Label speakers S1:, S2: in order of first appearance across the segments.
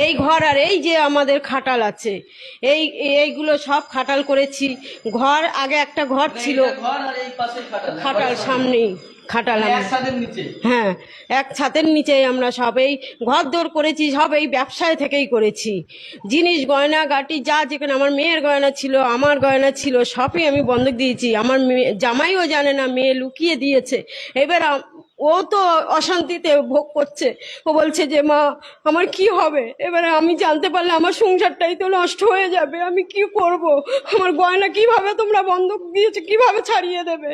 S1: এই ঘর আর এই যে আমাদের খাটাল আছে, এইগুলো সব খাটাল করেছি। ঘর আগে একটা ঘর ছিল, খাটাল সামনেই খাটাল হ্যাঁ, এক ছাদের নিচেই আমরা সব এই ঘর দৌড় করেছি, সব এই ব্যবসায় থেকেই করেছি। জিনিস গয়না গাটি যা যেখানে আমার মেয়ের গয়না ছিল, আমার গয়না ছিল, সবই আমি বন্ধক দিয়েছি। আমার মেয়ে জামাইও জানে না, মেয়ে লুকিয়ে দিয়েছে। এবার ও তো অশান্তিতে ভোগ করছে, ও বলছে যে মা আমার কি হবে। এবারে আমি জানতে পারলে আমার সংসারটাই তো নষ্ট হয়ে যাবে, আমি কি করব, আমার গয়না কিভাবে তোমরা বন্ধক দিয়েছে, কিভাবে ছাড়িয়ে দেবে,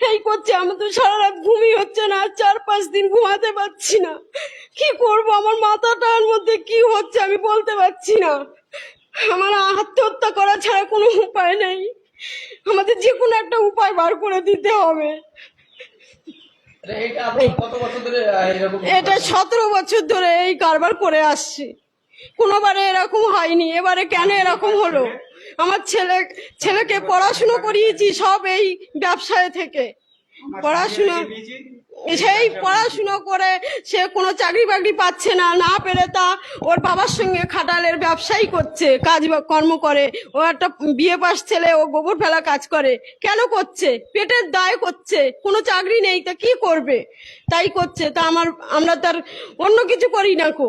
S1: এই করছে। আমার তো সারা রাত ঘুমই হচ্ছে না, 4-5 দিন ঘুমাতে পারছি না, কি করব, আমার মাথাটার মধ্যে কি হচ্ছে আমি বলতে পারছি না। আমার আত্মহত্যা করা ছাড়া কোনো উপায় নেই, আমাদের যে কোনো একটা উপায় বার করে দিতে হবে। এটা 17 বছর ধরে এই কারবার করে আসছি, কোনোবারে এরকম হয়নি, এবারে কেন এরকম হলো? আমার ছেলেকে পড়াশুনো করিয়েছি সব এই ব্যবসায় থেকে, পড়াশুনো করে সে কোনো চাকরি বাকরি পাচ্ছে না, না পেরে তা ওর বাবার সঙ্গে খাটালের ব্যবসাই করছে, কাজ কর্ম করে। ও একটা বিয়ে পাশ ছেলে, ও গোবর ফেলা কাজ করে। কেন করছে? পেটের দায় করছে, কোনো চাকরি নেই, তা কি করবে, তাই করছে। তা আমরা তার অন্য কিছু করি না কো,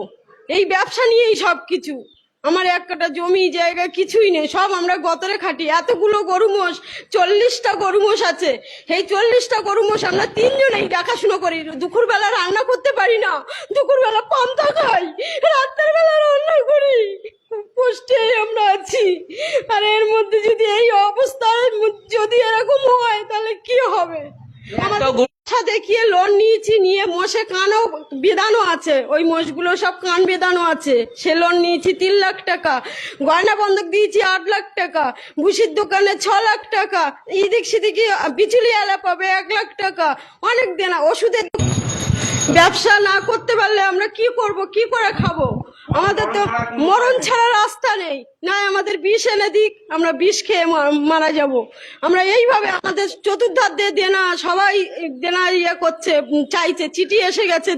S1: এই ব্যবসা নিয়েই সব কিছু। আমার এক কাটা জমি জায়গা কিছুই নেই, সব আমরা গতরে খাটি। এতগুলো গরু মোষ, 40টা গরু মোষ আছে, এই 40টা গরু মোষ আমরা 3 জনেই দেখাশুনো করি। দুপুর বেলা রান্না করতে পারি না, দুপুর বেলা পান্তা খাই, রাতের বেলা রান্না করি, খুব কষ্টে আমরা আছি। আর এর মধ্যে যদি এই অবস্থা যদি এরকম হয় তাহলে কি হবে? দেখিয়ে লোন নিয়েছি, নিয়ে মোষে কানও বেঁধানো আছে, ওই মোষগুলো সব কান বেঁধানো আছে, সে লোন নিয়েছি 3 লাখ টাকা। গয়না বন্ধক দিয়েছি 8 লাখ টাকা, ভুসির দোকানে 6 লাখ টাকা, এদিক সেদিকে বিচুলি এলা পাবে 1 লাখ টাকা, অনেক দেনা। ওষুধের ব্যবসা না করতে পারলে আমরা কি করব, কি করে খাবো? আমাদের তো মরণ ছাড়া রাস্তা নেই, না আমাদের বিষ এনে দিক, আমরা বিষ খেয়ে মারা যাব। আমরা এইভাবে আমাদের চতুর্ধার দিয়ে দেনা, সবাই দেনা করছে, চাইছে। চিঠি এসে গেছে,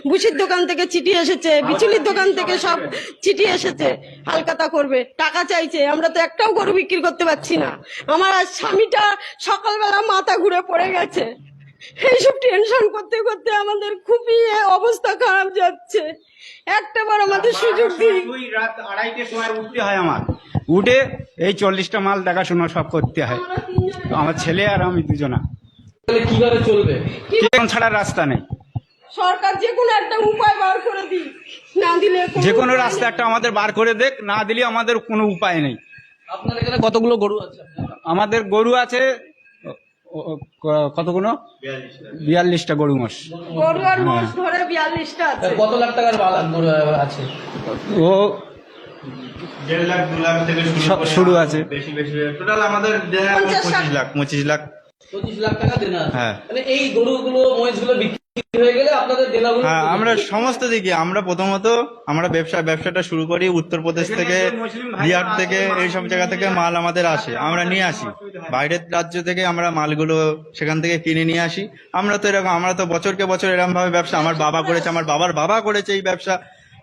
S1: ভুসির দোকান থেকে চিঠি এসেছে, বিচুলির দোকান থেকে সব চিঠি এসেছে, হালকাতা করবে, টাকা চাইছে। আমরা তো একটাও গরু বিক্রি করতে পারছি না। আমার আজ স্বামীটা সকালবেলা মাথা ঘুরে পড়ে গেছে, এইসব টেনশন করতে করতে আমাদের খুবই অবস্থা খারাপ যাচ্ছে। একটাবার আমাদের সুযোগ দিই।
S2: রাত 2:30টার সময় উঠতে হয়, আমার উঠে এই 40টা মাল দেখাশোনা সব করতে হয়, আমার ছেলে আর আমি দুজনা।
S3: কিভাবে চলবে?
S2: ছাড়া রাস্তা নেই।
S1: সরকার যে কোনো একটা উপায় বার করে দিই, না দিলে
S2: যে কোনো রাস্তা একটা আমাদের বার করে দেখ, না দিলে আমাদের কোনো উপায় নেই।
S3: আপনার এখানে কতগুলো গরু আছে?
S2: আমাদের গরু আছে কতগুলো? 42টা গরু মোষ।
S1: গরু আর মোষ ধরে 42টা আছে।
S3: কত লাখ টাকার গরু আছে?
S2: ও
S4: 1.5 লাখ 2 লাখ থেকে
S2: শুরু আছে,
S4: বেশি টোটাল আমাদের 25 লাখ 25 লাখ
S3: 25 লাখ টাকা দেনা আছে।
S4: হ্যাঁ।
S3: মানে এই গরুগুলো মহিষগুলো বিক্রি হয়ে গেলে আপনাদের দেনাগুলো?
S4: হ্যাঁ, আমরা সমস্ত দিকে আমরা প্রথমত আমরা ব্যবসাটা শুরু করি উত্তরপ্রদেশ থেকে, বিহার থেকে, এইসব জায়গা থেকে মাল আমাদের আসে, আমরা নিয়ে আসি। বাইরের রাজ্য থেকে আমরা মালগুলো সেখান থেকে কিনে নিয়ে আসি। আমরা তো বছরকে বছর এরকম ভাবে ব্যবসা, আমার বাবা করেছে, আমার বাবার বাবা করেছে এই ব্যবসা,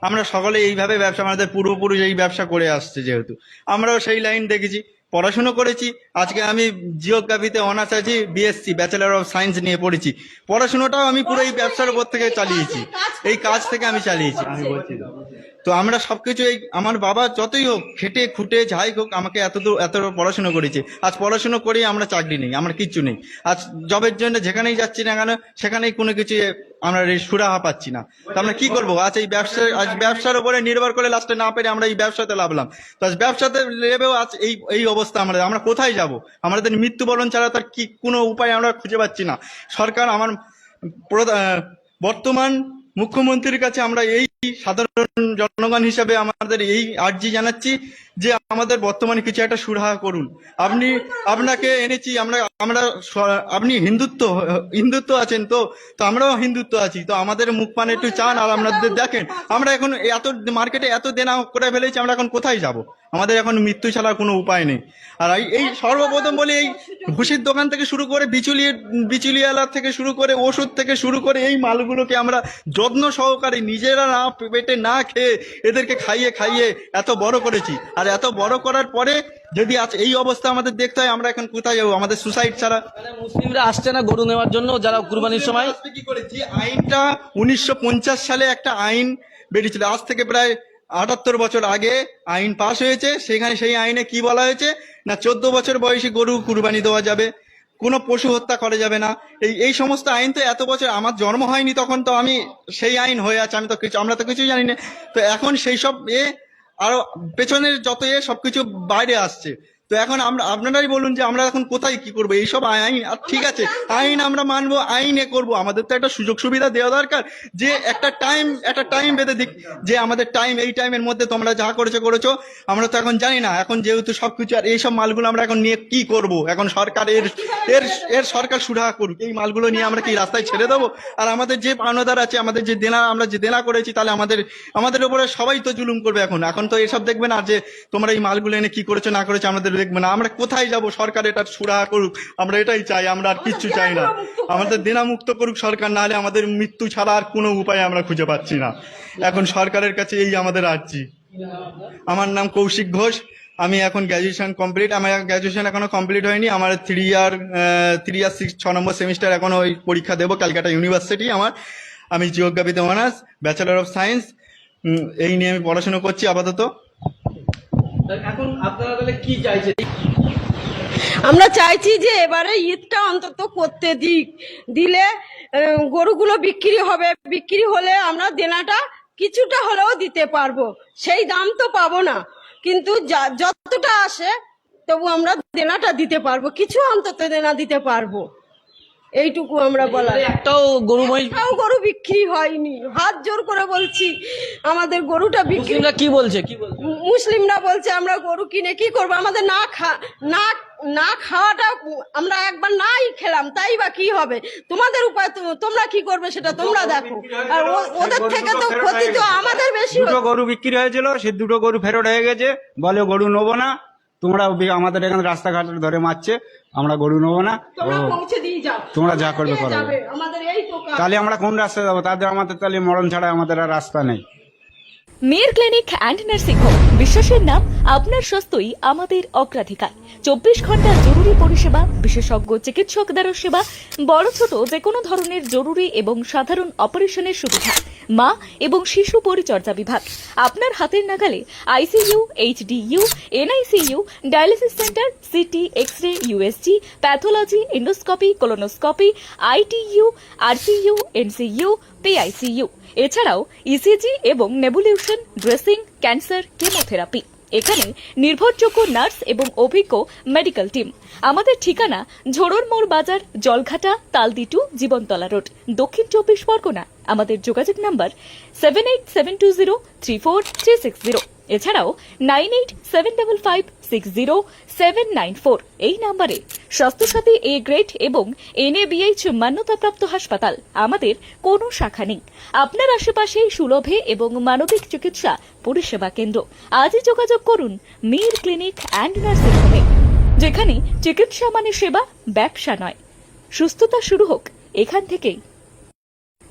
S4: আমরা সকলে এইভাবে ব্যবসা, আমাদের পূর্বপুরুষ এই ব্যবসা করে আসছে, যেহেতু আমরাও সেই লাইন দেখেছি, পড়াশুনো করেছি। আজকে আমি জিওগ্রাফিতে অনার্স আছি, বিএসসি ব্যাচেলর অফ সায়েন্স নিয়ে পড়েছি। পড়াশোনাটাও আমি পুরো এই ব্যবসার উপর থেকে চালিয়েছি, এই কাজ থেকে আমি চালিয়েছি। আমি বলছি তো আমরা সবকিছু এই আমার বাবা যতই হোক খেটে খুঁটে যাই হোক আমাকে এত পড়াশুনো করেছে। আজ পড়াশুনো করে আমরা চাকরি নেই, আমার কিচ্ছু নেই। আজ জবের জন্য যেখানেই যাচ্ছি না কেন সেখানেই কোনো কিছু আমরা সুরাহা পাচ্ছি না। তো আমরা কি করবো? আজ ব্যবসার উপরে নির্ভর করে লাস্টে না পেরে আমরা এই ব্যবসাতে লাভলাম। তো আজ ব্যবসাতে লেবেও আজ এই অবস্থা আমরা কোথায় যাব? আমাদের মৃত্যুবরণ ছাড়া তার কি কোনো উপায় আমরা খুঁজে পাচ্ছি না। সরকার, আমার বর্তমান মুখ্যমন্ত্রীর কাছে আমরা এই সাধারণ জনগণ হিসাবে আমাদের এই আর্জি জানাচ্ছি যে আমাদের বর্তমানে কিছু একটা সুরাহা করুন। আপনাকে এনেছি আমরা আপনি হিন্দুত্ব আছেন, তো আমরাও হিন্দুত্ব আছি, তো আমাদের মুখ পানে একটু চান। আর আপনাদের দেখেন আমরা এখন এত মার্কেটে এত দেনা করে ফেলেছি, আমরা এখন কোথায় যাব? আমাদের এখন মৃত্যু ছাড়া কোনো উপায় নেই। আর এই সর্বপ্রথম বলি, এই ভুসির দোকান থেকে শুরু করে বিচুলিওয়ালা থেকে শুরু করে ওষুধ থেকে শুরু করে এই মালগুলোকে আমরা যত্ন সহকারে নিজেরা না পেটে না খেয়ে এদেরকে খাইয়ে খাইয়ে এত বড় করেছি। আর এত বড় করার পরে যদি আজ এই অবস্থা আমাদের দেখতে হয়, আমরা এখন কোথায় যাবো? আমাদের সুসাইড ছাড়া।
S3: মানে মুসলিমরা আসছে না গরু নেওয়ার জন্য, যারা কুরবানির সময়
S4: আসবে কি করে? যে আইনটা 1950 সালে একটা আইন বেরিয়েছিল, আজ থেকে প্রায় 78 বছর আগে আইন পাশ হয়েছে। সেখানে সেই আইনে কি বলা হয়েছে না, 14 বছর বয়সী গরু কুরবানি দেওয়া যাবে, কোনো পশু হত্যা করা যাবে না। এই সমস্ত আইন তো এত বছর, আমার জন্ম হয়নি তখন, তো আমি সেই আইন হয়ে আছে, আমরা তো কিছুই জানি না। তো এখন সেই সব আরো পেছনের যত সবকিছু বাইরে আসছে। তো এখন আপনারাই বলুন যে আমরা এখন কোথায় কি করবো? এইসব আইন, আর ঠিক আছে আইন আমরা মানবো, আইনে করব, আমাদের তো একটা সুযোগ সুবিধা দেওয়া দরকার, যে একটা টাইম বেঁধে দিক, যে আমাদের টাইম, এই টাইমের মধ্যে তোমরা যা করেছো। আমরা তো এখন জানি না, এখন যেহেতু সবকিছু, আর এইসব মালগুলো আমরা এখন নিয়ে কি করব? এখন সরকার এর সরকার সুরাহা করুক, এই মালগুলো নিয়ে আমরা কি রাস্তায় ছেড়ে দেবো? আর আমাদের যে পাওনাদার আছে, আমাদের যে আমরা যে দেনা করেছি, তাহলে আমাদের উপরে সবাই তো জুলুম করবে। এখন তো এসব দেখবে না যে তোমরা এই মালগুলো এনে কি করেছো না করেছো, আমাদের দেখবে না। আমরা কোথায় যাব? সরকার এটা সুরাহা করুক, আমরা এটাই চাই, আমরা আর কিচ্ছু চাই না। আমাদের দেনা মুক্ত করুক সরকার, না হলে আমাদের মৃত্যু ছাড়া আর কোনো উপায় আমরা খুঁজে পাচ্ছি না। এখন সরকারের কাছে এই আমাদের আর্জি। আমার নাম কৌশিক ঘোষ, আমি এখন গ্র্যাজুয়েশন কমপ্লিট, আমার গ্র্যাজুয়েশন এখনো কমপ্লিট হয়নি। আমার 3 ইয়ার 6 নম্বর সেমিস্টার এখনো ওই পরীক্ষা দেবো ক্যালকাটা ইউনিভার্সিটি। আমি জিওগ্রাফিতে অনার্স, ব্যাচেলর অফ সায়েন্স, এই নিয়ে আমি পড়াশোনা করছি আপাতত।
S3: এখন আপনারা তাহলে কি চাইছেন?
S1: আমরা চাইছি যে এবারে ঈদটা অন্তত করতে দিলে গরুগুলো বিক্রি হবে, বিক্রি হলে আমরা দেনাটা কিছুটা হলেও দিতে পারবো। সেই দাম তো পাবো না, কিন্তু যতটা আসে তবু আমরা দেনাটা দিতে পারবো, কিছু অন্তত দেনা দিতে পারবো, এইটুকু আমরা বলার।
S3: একটাও গরু মহিষ
S1: গরু বিক্রি হয়নি, হাত জোর করে বলছি আমাদের গরুটা বিক্রি।
S3: মুসলিমরা কি বলছে?
S1: মুসলিমরা বলছে আমরা গরু কিনে কি করবো, আমাদের না খাওয়াটা, আমরা একবার নাই খেলাম তাই বা কি হবে, তোমাদের উপায় তোমরা কি করবে সেটা তোমরা দেখো। আর ওদের থেকে তো ক্ষতি তো আমাদের বেশি।
S2: দুটো গরু বিক্রি হয়েছিল, সে দুটো গরু ফেরত হয়ে গেছে, বলে গরু নেবো না, তোমরা আমাদের এখানে রাস্তাঘাট ধরে মারছে, আমরা গরু নেবো না, তোমরা যা করবে করো। তাহলে আমরা কোন রাস্তায় যাবো? আমাদের তাহলে মরণ ছাড়া আমাদের আর রাস্তা নেই।
S5: মেয়ের ক্লিনিক অ্যান্ড নার্সিং হোম, বিশ্বাসের নাম, আপনার স্বাস্থ্যই আমাদের অগ্রাধিকার। 24 ঘন্টা জরুরি পরিষেবা, বিশেষজ্ঞ চিকিৎসক দ্বারা সেবা, বড় ছোট যে কোনো ধরনের জরুরি এবং সাধারণ অপারেশনের সুবিধা, মা এবং শিশু পরিচর্যা বিভাগ আপনার হাতের নাগালে। ICU, HDU, NICU, dialysis centre, CT, x-ray, USG, pathology, endoscopy, colonoscopy, ITU, RCU, NCU, PICU, এছাড়াও ইসিজি এবং নেবুলিউশন, ড্রেসিং, ক্যান্সার, কেমোথেরাপি। এখানে নির্ভরযোগ্য নার্স এবং অভিজ্ঞ মেডিকেল টিম। আমাদের ঠিকানা ঝোড়র মোড় বাজার, জলঘাটা, তালদি টু জীবনতলা রোড, দক্ষিণ 24 পরগনা। আমাদের যোগাযোগ নাম্বার 7872034360, এছাড়াও 9875560794। এই নাম্বারে স্বাস্থ্যসাথী এ গ্রেড এবং NABH মান্যতাপ্রাপ্ত হাসপাতাল, আমাদের কোনো শাখা নেই। আপনার আশেপাশেই সুলভে এবং মানবিক চিকিৎসা পরিষেবা কেন্দ্র। আজই যোগাযোগ করুন মেয়ের ক্লিনিক অ্যান্ড নার্সিং হোমে, যেখানে চিকিৎসা মানে সেবা, ব্যবসা নয়। সুস্থতা শুরু হোক এখান থেকেই।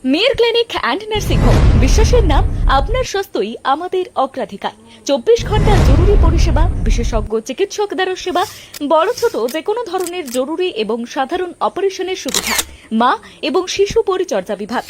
S5: মেয়ের ক্লিনিক অ্যান্ড নার্সিং হোম, বিশ্বাসের নাম, আপনার স্বাস্থ্যই আমাদের অগ্রাধিকার। 24 ঘন্টা জরুরি পরিষেবা, বিশেষজ্ঞ চিকিৎসক দ্বারা সেবা, বড় ছোট যে কোনো ধরনের জরুরি এবং সাধারণ অপারেশনের সুবিধা, মা এবং শিশু পরিচর্যা বিভাগ